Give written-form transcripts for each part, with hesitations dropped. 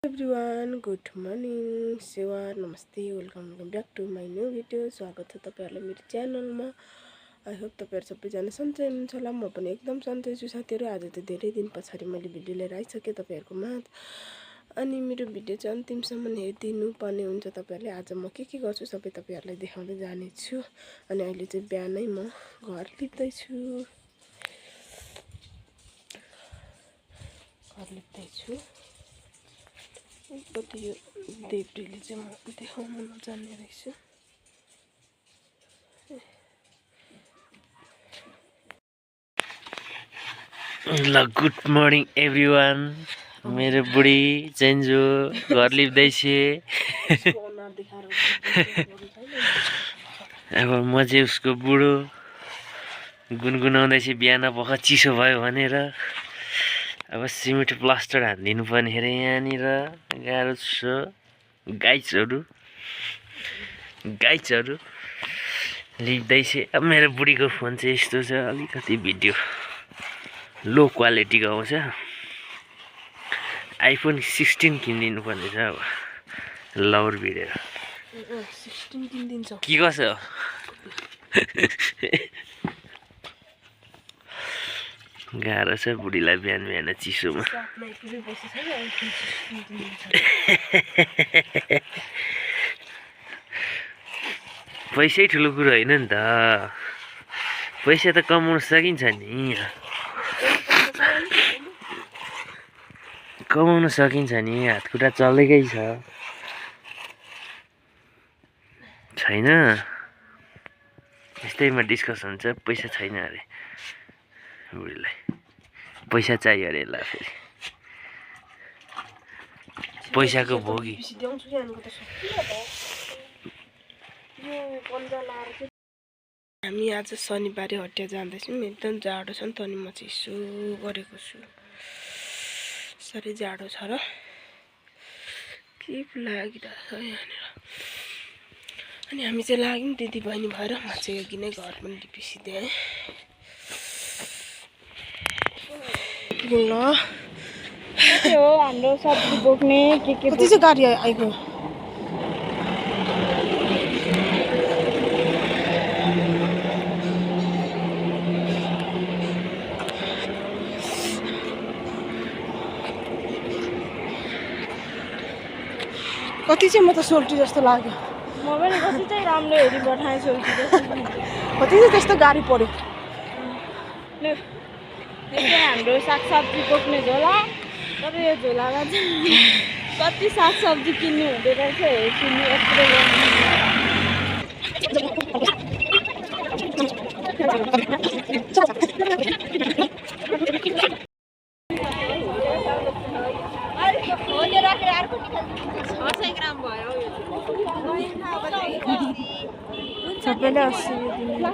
Everyone good morning सेवा नमस्ते welcome back to my new video. स्वागत छ तपाईहरुलाई मेरो च्यानलमा। आई होप तपाईहरु सबैजना सन्चै हुनुहुन्छ होला। म पनि एकदम सन्चै छु साथीहरु। आज त धेरै दिन पछाडी मैले भिडियो लिएर आइसके तपाईहरुको माझ। अनि मेरो भिडियो चाहिँ अन्तिमसम्म हेरिदिनु पर्ने हुन्छ तपाईहरुले। आज म के गर्छु सबै तपाईहरुलाई देखाउँदै जाने छु। अनि अहिले चाहिँ बिहानै म घर लिप्दै छु। कति यो देब्रेले चाहिँ म देखाउन नजान्ने रहेछु। ल गुड मर्निङ एभ्रिवान। मेरो बुढी चेन्जो घर लिप्दैछ। अब म चाहिँ उसको बुढो गुनगुनाउँदैछ बिहान पख चिसो भयो भनेर। अब सिमेन्ट प्लास्टर हान्दिनु पर्ने अरे यहाँनिर। गाह्रो छ गाइजहरू लिप्दैछ। अब मेरो बुढीको फोन चाहिँ यस्तो छ, अलिकति भिडियो लो क्वालिटीको आउँछ। आइफोन 16 किनिदिनु पर्ने छ। अब लौर भिडेर 16 किनिदिन्छ के कसो गाह्रो छ बुढीलाई बिहान बिहान चिसोमा। पैसै ठुलो कुरो होइन नि त। पैसा त कमाउन सकिन्छ नि, कमाउन सकिन्छ नि। हातखुट्टा चलेकै छैन। यस्तैमा डिस्कसन छ। पैसा छैन अरे बुढीलाई, पैसा चाहियो अरे। ल फेरि पैसाको भोगी। हामी आज शनिबारे हटिया जाँदैछौँ। एकदम जाडो छ नि त। अनि म चाहिँ यसो गरेको छु। साह्रै जाडो छ र के लागिरहेछ यहाँनिर। अनि हामी चाहिँ लाग्यौँ दिदी बहिनी भएर। म चाहिँ अघि नै घर पनि लिपिसिदिएँ। ल हो हाम्रो सब्जी बोक्ने के कति चाहिँ गाडी आइगयो। कति चाहिँ म त सोल्टी जस्तो लाग्यो। म पनि कति चाहिँ राम्रो हेरी पठाएँ सोल्टी जस्तो। कति चाहिँ त्यस्तो गाडी पर्यो। यो चाहिँ हाम्रो सागसब्जी बोक्ने झोला। तर यो झोलामा चाहिँ कति सागसब्जी किन्नु हुँदो रहेछ हेर्नु यत्रो। सबैले 80 दिनुहुन्छ।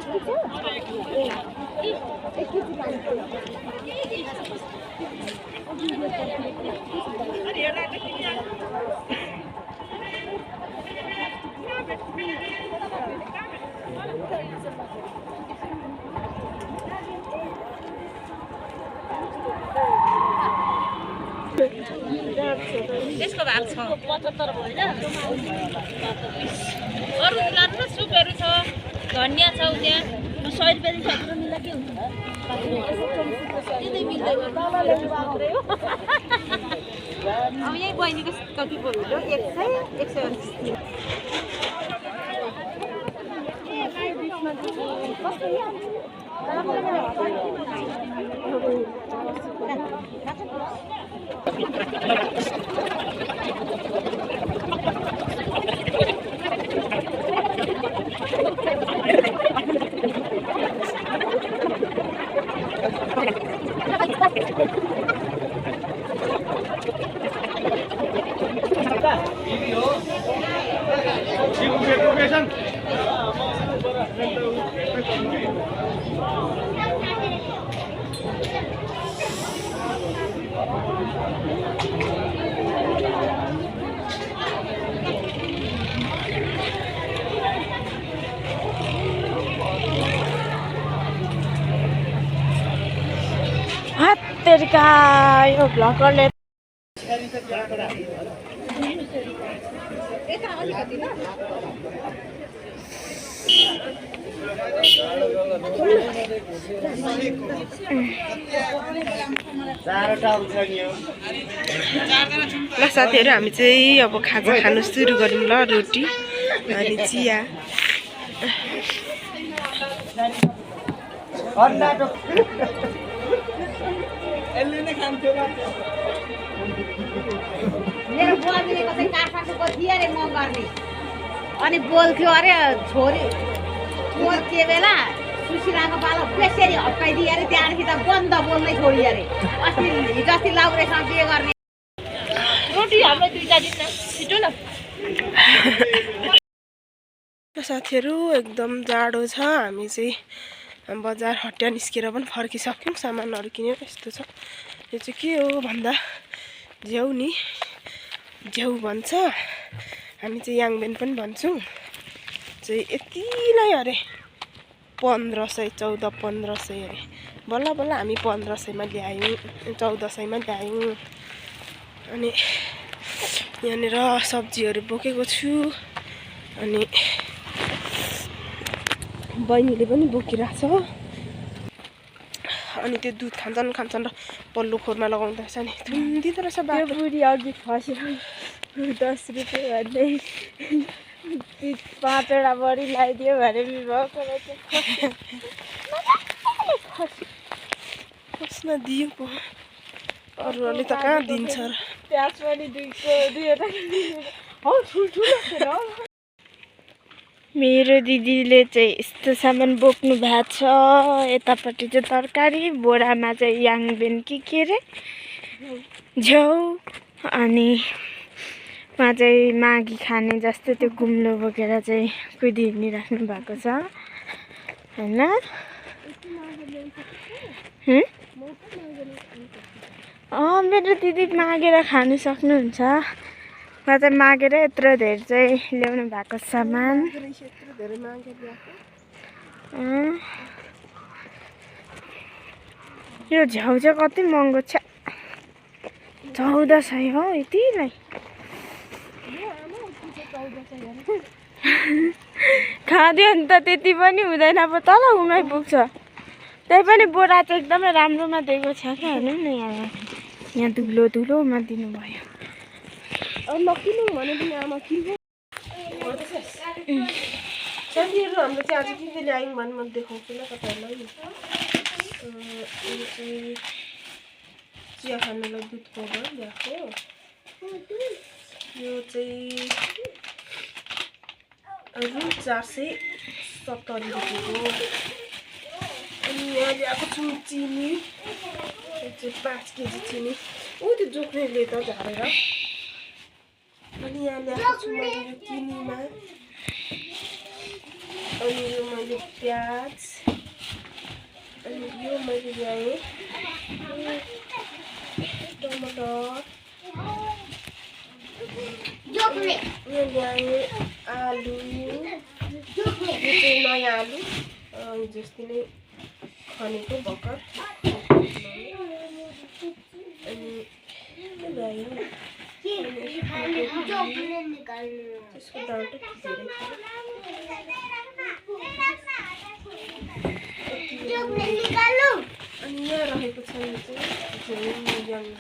त्यसको भाग छ 75 होइन। अरू लानु सुपहरू छ, धनिया छ त्यहाँ। 100 रुपियाँ फ्याक्रो मिला के हुन्छ। अब यही बहिनीको कति पऱ्यो 100 तेरिका यो भ्लगरले ल साथीहरू हामी चाहिँ अब खाजा खानु सुरु गरौँ ल रोटी अनि चिया मेरो बुवाले कतै काठमाडौँको थियो अरे म गर्ने अनि बोल्थ्यो अरे छोरी मोर के बेला सुशीलाको पालो बेसरी हप्काइदियो अरे त्यहाँदेखि त बन्द बोल्नै छोडी अरे अस्ति हिजोअस्ति लाउरेसँग के गर्ने रोटी हाम्रो दुईटा दिन छिटो न साथीहरू एकदम जाडो छ हामी चाहिँ बजार हटिया निस्केर पनि फर्किसक्यौँ सामानहरू किनेर यस्तो छ यो चाहिँ के हो भन्दा झ्याउ नि झ्याउ भन्छ हामी चाहिँ याङबेन पनि भन्छौँ चाहिँ यतिलाई अरे 1500 1400-1500 अरे बल्ल बल्ल हामी 1500मा ल्यायौँ 1400मा ल्यायौँ अनि यहाँनिर सब्जीहरू बोकेको छु अनि बहिनीले पनि बोकिरहेछ अनि त्यो दुध खान्छन् र पल्लो खोरमा लगाउँदो रहेछ नि थुन्दिँदो रहेछ बाटो बुढी अघि खसेर 10 रुपियाँ भन्दै 5वटा बढी लगाइदियो भने भएको खोस्न दियो पो अरूहरूले त कहाँ दिन्छ र प्याज पनि दुईवटा हौ ठुल्ठुलो मेरो दिदीले चाहिँ यस्तो सामान बोक्नु भएको छ यतापट्टि चाहिँ तरकारी बोरामा चाहिँ याङबेन के अरे झ्याउ अनि मा चाहिँ मागी खाने जस्तो त्यो कुम्लो बोकेर चाहिँ कुदिनी राख्नु भएको छ हैन मेरो दिदी मागेर खानु सक्नुहुन्छ उहाँ चाहिँ मागेर यत्रो धेरै चाहिँ ल्याउनु भएको सामान यो झ्याउ चाहिँ कति महँगो छ 1400 हो यतिलाई खाँदियो नि त त्यति पनि हुँदैन अब तल उमै पुग्छ त्यही पनि बोरा चाहिँ एकदमै राम्रोमा दिएको छ क्या हेर्नु न यहाँ धुलोमा दिनुभयो नकिन्नु भने पनि आमा किन्नु साथीहरू हाम्रो चाहिँ आज के ल्यायौँ भने म देखाउँछु ल तपाईँहरूलाई यो चाहिँ चिया खानुलाई दुध पाउडर ल्याएको यो चाहिँ रु 470 रुपियाँको अनि यहाँ ल्याएको छु चिनी यो चाहिँ 5 केजी चिनी त्यो जोख्नेले त झारेर अनि यहाँ ल्याएको छु मैले यो चिनीमा अनि यो मैले प्याज अनि यो मैले ल्याएँ टमाटर यो ल्याएँ आलु यो चाहिँ नयाँ आलु जस्तै नै खनेको भर्खर अनि ल्याएँ त्यसको डाँटो खिचेर अनि यहाँ रहेको छ यो चाहिँ